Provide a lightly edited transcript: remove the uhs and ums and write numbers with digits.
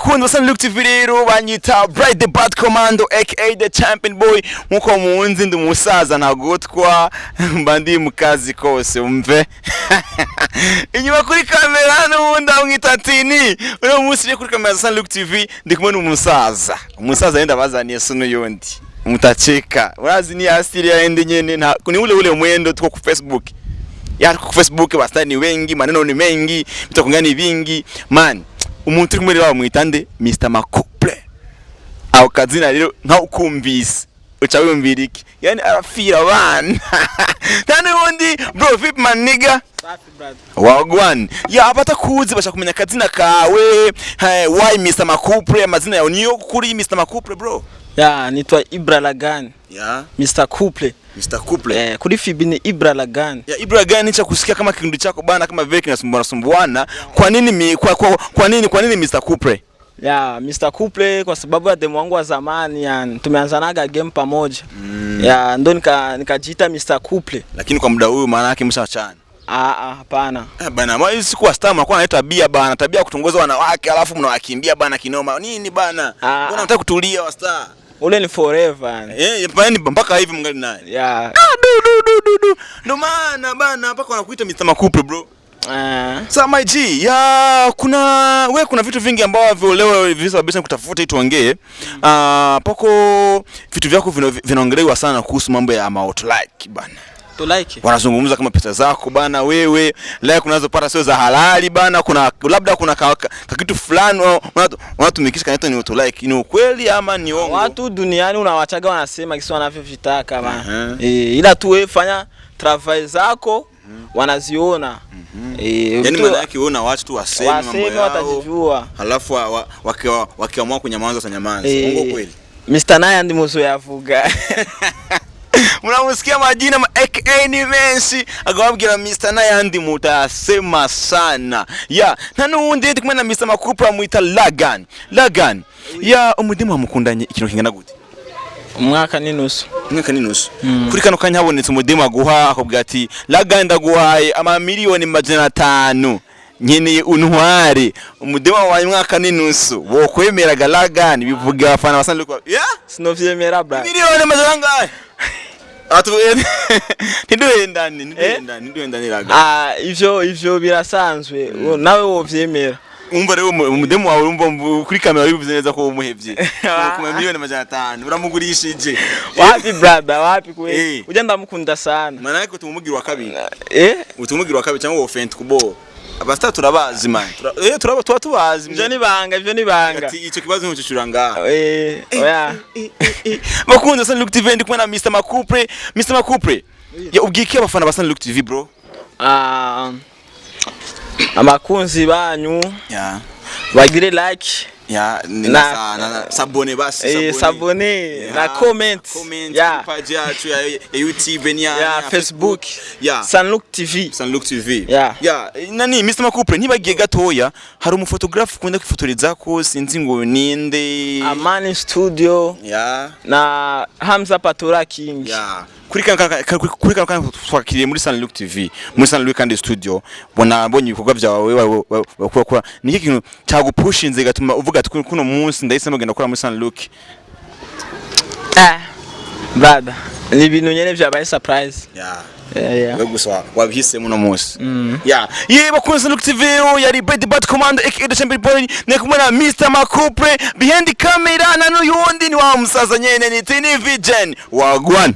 bakundi basa Look TV rero banyita Bright the Bad Commando aka the Champion Boy nkuko munzi ndi umusaza ntagutwa mbandi mu kazi kose umve inyuma kuri kamera n'ubundi amwita Tini uno munsi kuri kamera za Look TV ndi kumwe n'umusaza yenda bazaniye suno yondi mutacheka urazi ni asili ya ende nyene ni ule mwendo tuko ku Facebook ku Facebook bastani wengi maneno ni mengi mtakungani vingi man umuntu uri muri bamwitande Mr Makuple au kazina rero nka ukumvise uca wumvira iki yani arafira bana tane wundi bro vip man nigga safi brother wagwan ya abata kuzi basha kumenya kazina kawe why Mr Makuple amazina yawe niyo kuri Mr Makuple bro ya nitwa Ibra Lagan ya Mr Couple kuri Fibi ni Ibra Lagan ya Ibra Lagan nicha kusikia kama kindu chako bana kama vile kinasumbuana kwa nini kwa nini Mr Couple ya Mr Couple kwa sababu ya demo wangu wa zamani yani tumeanzanaga game pamoja ya ndo nikajiita Mr Couple lakini kwa muda huu maana yake mshachana hapana bana mimi sikuwa star mnakuwa na tabia bana tabia kutongoza wanawake alafu mnawakimbia bana kinoma nini bana mbona unataka kutulia wa star ule ni forever yani mpaka hivi mngali naye ya ndo maana bana mpaka wanakuita Mr Makuple bro so my G ya kuna vitu vingi ambavyo leo visa kabisa kutafuta tuongee poko vitu vyako vinaongelewa sana kuhusu mambo ya auto like bana to like wanazungumza kama pesa zako bana wewe leo kunazopata sio za halali bana labda kuna kitu fulani unatumikisha kanaitwa ni auto like ni ukweli ama ni uongo watu duniani unawachaga wanasema kisi wanavyovitaka bana ila tu wewe fanya travail zako wanaziona yani maana yake uona watu tu waseme watajijua halafu wakiamua kunyamaza watanyamaza uongo kweli Mr Naya ndi muzo yavuga mnamusikia majina aka ni menshi agawabwira Mr Naya ndi mutasema sana ya nanundi ndi kumwe na Mr Makuple amwita Lagan ya umudimu amukundanye ikintu kingana gute umwaka n'inusu kuri kano kanya habonetse umudimu aguha akubwira ati Lagan ndaguhaye ama miliyoni 500 nkeneye untware umudimu wa mwaka n'inusu wo kwemeraga Lagan bivuga abafana basanzwe ko sinovyemera bra miliyoni 500 Niduhendane Lagan ivyo birasanzwe nawe wovyemera umva rero umudemu wawe urumva kuri kamera bivuze neza ko umuhevye kuma miliyoni 500 uramugurishije wapi brother wapi kwe ujya ndamukunda sana maana yako tumumugira wa kabiri utumugira wa kabiri cyangwa ofent kubo abasta turabazi man tubazi ivyo ni banga icyo kibazo nko cyuranga oya bakunda sana Look TV ndi kumwe na Mr Makuple ya ubwike abafana basana Look TV bro amakunzi banyu bagire like na sabone basi sabone na comment ya page yacu ya YouTube ya Facebook Look TV ya nani Mr Makuple ntibagiye gatoya hari umufotographe kunda kwifotoreza ko sinzi ngo ninde Amani Studio na Hamza Patora King kuri kana twakiriye muri Look TV muri Look and Studio bonabonye ibikorwa byawe bakora niki kintu cyagupushinze gatuma uvuga ati kuno munsi ndahise mugenda gukora muri Look brother ni ibintu nyene byabaye surprise we gusa wabihise muno munsi bakunze Look TV yari Bright the Bad Commando aka the Champion Boy nekumwe na Mr Makuple behind the camera na n'uyundi ni wa musaza nyene ni Tini Vision wagwan